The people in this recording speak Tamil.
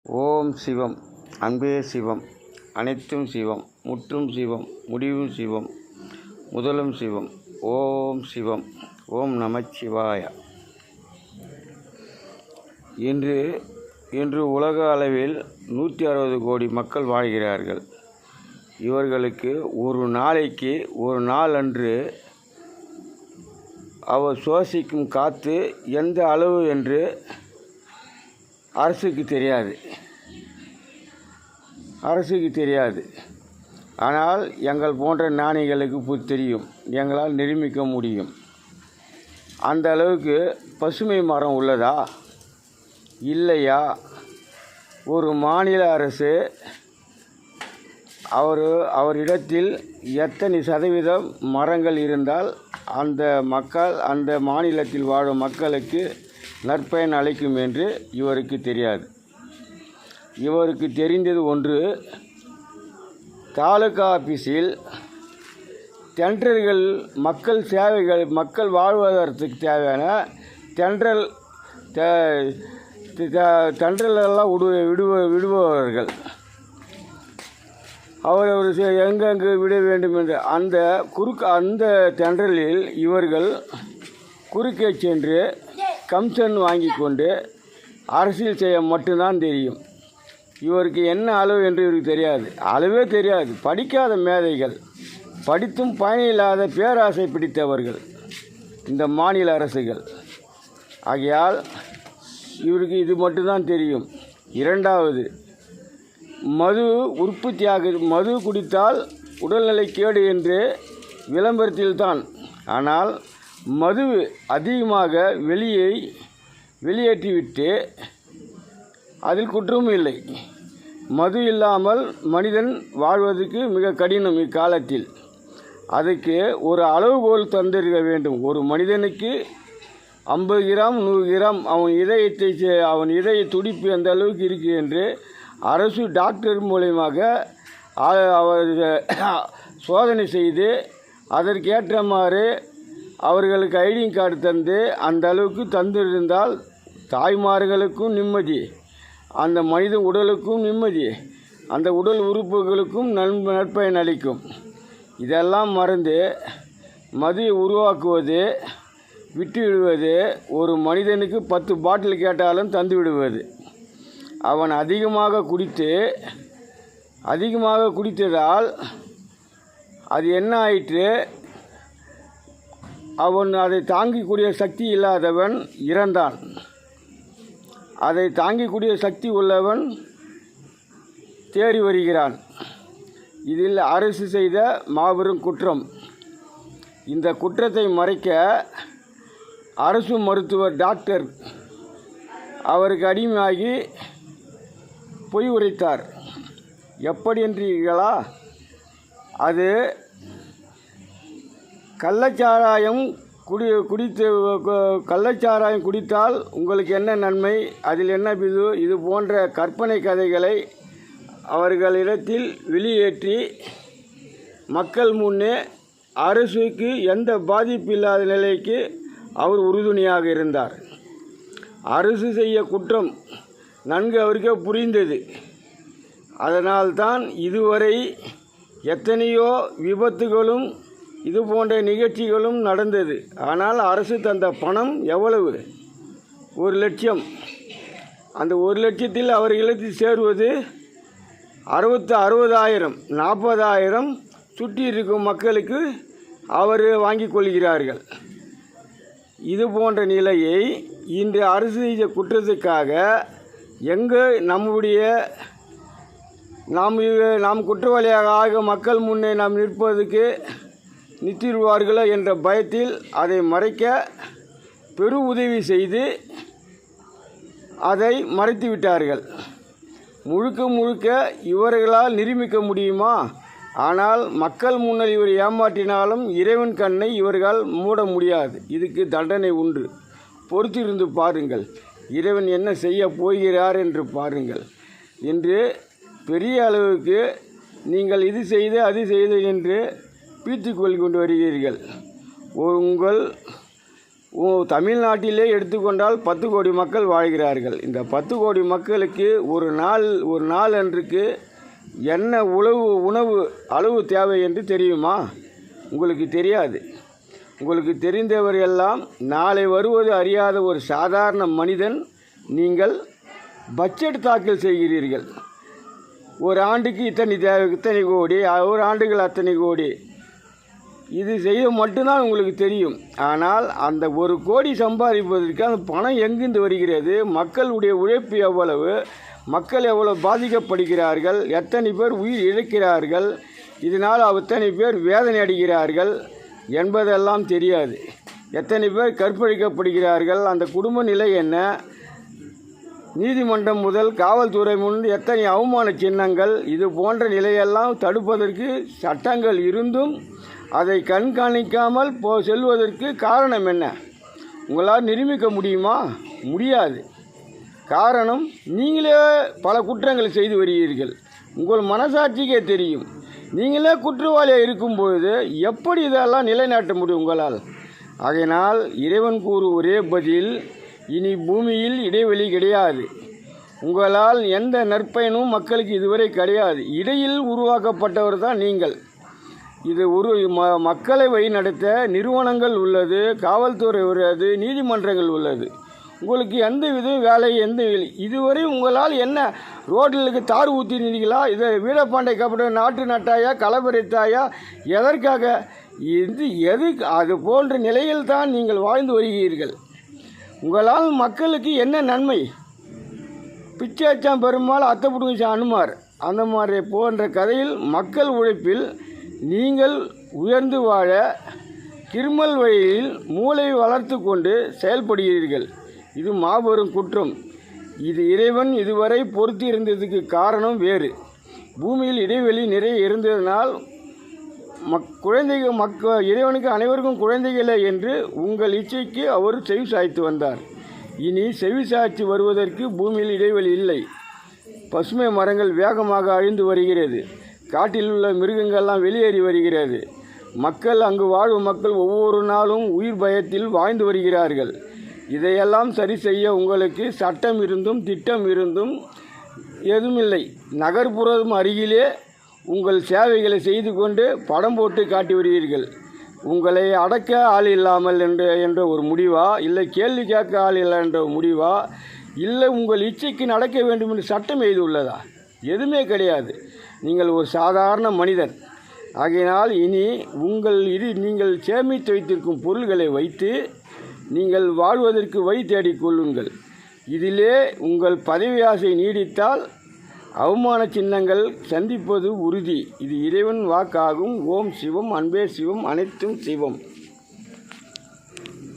ஓம் சிவம். அன்பே சிவம். அனைத்தும் சிவம். முற்றும் சிவம். முடிவும் சிவம். முதலும் சிவம். ஓம் சிவம். ஓம் நமச்சிவாய. இன்று உலக அளவில் 160 கோடி மக்கள் வாழ்கிறார்கள். இவர்களுக்கு ஒரு நாளைக்கு ஒரு நாள் அன்று அவர் சுவாசிக்கும் காற்று எந்த அளவு என்று அரசுக்கு தெரியாது. ஆனால் எங்கள் போன்ற ஞானிகளுக்கு தெரியும். எங்களால் நிரூபிக்க முடியும். அந்த அளவுக்கு பசுமை மரம் உள்ளதா இல்லையா? ஒரு மாநில அரசு அவரிடத்தில் எத்தனை சதவீதம் மரங்கள் இருந்தால் அந்த மாநிலத்தில் வாழும் மக்களுக்கு நற்பயன் அளிக்கும் என்று இவருக்கு தெரியாது. இவருக்கு தெரிந்தது ஒன்று, தாலுகா ஆஃபீஸில் டெண்டர்கள் மக்கள் வாழ்வதற்கு தேவையான டெண்டரெல்லாம் விடுபவர்கள் அவர் எங்கெங்கு விட வேண்டும் என்று அந்த டெண்டரில் இவர்கள் குறுக்கே சென்று கமிஷன் வாங்கி கொண்டு அரசியல் செய்ய மட்டும்தான் தெரியும். இவருக்கு என்ன அளவு என்று இவருக்கு தெரியாது. அளவே தெரியாது. படிக்காத மேதைகள், படித்தும் பயனில்லாத பேராசை பிடித்தவர்கள் இந்த மாநில அரசுகள். ஆகையால் இவருக்கு இது மட்டும்தான் தெரியும். இரண்டாவது, மது குடித்தால் உடல்நிலை கேடு என்று விளம்பரத்தில்தான். ஆனால் மது அதிகமாக வெளியேற்றிவிட்டு அதில் குற்றமும் இல்லை. மது இல்லாமல் மனிதன் வாழ்வதற்கு மிக கடினம் இக்காலத்தில். அதுக்கு ஒரு அளவுகோல் தந்திருக்க வேண்டும். ஒரு மனிதனுக்கு 50 கிராம் 100 கிராம் அவன் இதய துடிப்பு எந்த அளவுக்கு இருக்குது என்று அரசு டாக்டர் மூலமாக அவர் சோதனை செய்து அதற்கேற்றமாறு அவர்களுக்கு ஐடி கார்டு தந்து அந்த அளவுக்கு தந்திருந்தால் தாய்மார்களுக்கும் நிம்மதி, அந்த மனித உடலுக்கும் நிம்மதி, அந்த உடல் உறுப்புகளுக்கும் நற்பயன் அளிக்கும். இதெல்லாம் மறந்து மதுவை உருவாக்குவது, விட்டு விடுவது, ஒரு மனிதனுக்கு 10 பாட்டில் கேட்டாலும் தந்து விடுவது. அவன் அதிகமாக குடித்ததால் அது என்ன ஆயிற்று? அவன் அதை தாங்கிக்கூடிய சக்தி இல்லாதவன் இறந்தான். அதை தாங்கிக்கூடிய சக்தி உள்ளவன் தேறி வருகிறான். இதில் அரசு செய்த மாபெரும் குற்றம். இந்த குற்றத்தை மறைக்க அரசு மருத்துவர் டாக்டர் அவருக்கு அடிமையாகி பொய் உரைத்தார். எப்படி என்றீர்களா? அது கள்ளச்சாராயம் குடித்தால் உங்களுக்கு என்ன நன்மை, அதில் என்ன இது போன்ற கற்பனை கதைகளை அவர்களிடத்தில் வெளியேற்றி மக்கள் முன்னே அரசுக்கு எந்த பாதிப்பு இல்லாத நிலைக்கு அவர் உறுதுணையாக இருந்தார். அரசு செய்ய குற்றம் நன்கு அவருக்கே புரிந்தது. அதனால்தான் இதுவரை எத்தனையோ விபத்துகளும் இது போன்ற நிகழ்ச்சிகளும் நடந்தது. ஆனால் அரசு தந்த பணம் எவ்வளவு? 1 லட்சம். அந்த 1 லட்சத்தில் அவர்களுக்கு சேருவது 60,000 40,000 சுற்றி இருக்கும் மக்களுக்கு அவர் வாங்கி கொள்கிறார்கள். இது போன்ற நிலையை இன்று அரசு செய்த குற்றத்துக்காக எங்கே நாம் குற்றவாளியாக மக்கள் முன்னே நாம் நிறுத்திடுவார்களோ என்ற பயத்தில் அதை மறைக்க பெரு உதவி செய்து அதை மறைத்து விட்டார்கள். முழுக்க இவர்களால் நிரூபிக்க முடியுமா? ஆனால் மக்கள் முன்னால் இவர் ஏமாற்றினாலும் இறைவன் கண்ணை இவர்களால் மூட முடியாது. இதுக்கு தண்டனை உண்டு. பொறுத்திருந்து பாருங்கள். இறைவன் என்ன செய்ய போகிறார் என்று பாருங்கள். என்று பெரிய அளவுக்கு நீங்கள் இது செய்து அது செய்து என்று பீத்திக்கொள் கொண்டு வருகிறீர்கள். உங்கள் தமிழ்நாட்டிலே எடுத்துக்கொண்டால் 10 கோடி மக்கள் வாழ்கிறார்கள். இந்த 10 கோடி மக்களுக்கு ஒரு நாள் அன்றுக்கு என்ன உணவு அளவு தேவை என்று தெரியுமா? உங்களுக்கு தெரியாது. உங்களுக்கு தெரிந்தவர் எல்லாம் நாளை வருவது அறியாத ஒரு சாதாரண மனிதன். நீங்கள் பட்ஜெட் தாக்கல் செய்கிறீர்கள். ஒரு ஆண்டுக்கு இத்தனை கோடி, ஒரு ஆண்டுகள் அத்தனை கோடி. இது செய்ய மட்டும்தான் உங்களுக்கு தெரியும். ஆனால் அந்த 1 கோடி சம்பாதிப்பதற்கு அந்த பணம் எங்கிருந்து வருகிறது? மக்களுடைய உழைப்பு எவ்வளவு? மக்கள் எவ்வளவு பாதிக்கப்படுகிறார்கள்? எத்தனை பேர் உயிர் இழக்கிறார்கள்? இதனால் அத்தனை பேர் வேதனை அடைகிறார்கள் என்பதெல்லாம் தெரியாது. எத்தனை பேர் கற்பழிக்கப்படுகிறார்கள்? அந்த குடும்ப நிலை என்ன? நீதிமன்றம் முதல் காவல்துறை முன் எத்தனை அவமான சின்னங்கள். இது போன்ற நிலையெல்லாம் தடுப்பதற்கு சட்டங்கள் இருந்தும் அதை கண்காணிக்காமல் செல்வதற்கு காரணம் என்ன? உங்களால் நிரூபிக்க முடியுமா? முடியாது. காரணம், நீங்களே பல குற்றங்களை செய்து வருகிறீர்கள். உங்கள் மனசாட்சிக்கே தெரியும். நீங்களே குற்றவாளியாக இருக்கும்பொழுது எப்படி இதெல்லாம் நிலைநாட்ட முடியும் உங்களால்? ஆகையினால் இறைவன் கூறும் ஒரே பதில், இனி பூமியில் இடைவெளி கிடையாது. உங்களால் எந்த நற்பயனும் மக்களுக்கு இதுவரை கிடையாது. இடையில் உருவாக்கப்பட்டவர் தான் நீங்கள். இது மக்களை வழிநடத்த நிறுவனங்கள் உள்ளது, காவல்துறை உள்ளது, நீதிமன்றங்கள் உள்ளது. உங்களுக்கு எந்த விதம் வேலை இதுவரை உங்களால் என்ன ரோட்டிலுக்கு தார் ஊற்றினீங்களா? இதை வீரபாண்டை கபட நாட்டு நட்டாயா, களப்பறித்தாயா? எதற்காக? அது போன்ற நிலையில் தான் நீங்கள் வாழ்ந்து வருகிறீர்கள். உங்களால் மக்களுக்கு என்ன நன்மை? பிச்சைச்சான் பெருமாள் அத்தை புடுங்கிச்ச அனுமார் அந்த மாதிரி போன்ற கதையில் மக்கள் உழைப்பில் நீங்கள் உயர்ந்து வாழ கிருமல் வழியில் மூளை வளர்த்து கொண்டு செயல்படுகிறீர்கள். இது மாபெரும் குற்றம். இது இறைவன் இதுவரை பொறுத்து இருந்ததுக்கு காரணம் வேறு. பூமியில் இடைவெளி நிறைய இருந்ததனால் இறைவனுக்கு அனைவருக்கும் குழந்தைகளே என்று உங்கள் இச்சைக்கு அவர் செவி சாய்த்து வந்தார். இனி செவி சாய்ச்சி வருவதற்கு பூமியில் இடைவெளி இல்லை. பசுமை மரங்கள் வேகமாக அழிந்து வருகிறது. காட்டில் உள்ள மிருகங்கள்லாம் வெளியேறி வருகிறது. அங்கு வாழும் மக்கள் ஒவ்வொரு நாளும் உயிர் பயத்தில் வாழ்ந்து வருகிறார்கள். இதையெல்லாம் சரி செய்ய உங்களுக்கு சட்டம் இருந்தும் திட்டம் இருந்தும் எதுவுமில்லை. நகர்ப்புறம் அருகிலே உங்கள் சேவைகளை செய்து கொண்டு படம் போட்டு காட்டி வருவீர்கள். உங்களை அடக்க ஆள் இல்லாமல் என்ற ஒரு முடிவா, இல்லை கேள்வி கேட்க ஆள் இல்லை என்ற முடிவா, இல்லை உங்கள் இச்சைக்கு நடக்க வேண்டும் என்று சட்டம் எழுதியுள்ளதா? எதுவுமே கிடையாது. நீங்கள் ஒரு சாதாரண மனிதன். ஆகையினால் இனி நீங்கள் சேமித்து வைத்திருக்கும் பொருள்களை வைத்து நீங்கள் வாழ்வதற்கு வழி தேடிக்கொள்ளுங்கள். இதிலே உங்கள் பதவி ஆசை நீடித்தால் அவமான சின்னங்கள் சந்திப்பது உறுதி. இது இறைவன் வாக்காகும். ஓம் சிவம், அன்பே சிவம், அனைத்தும் சிவம்.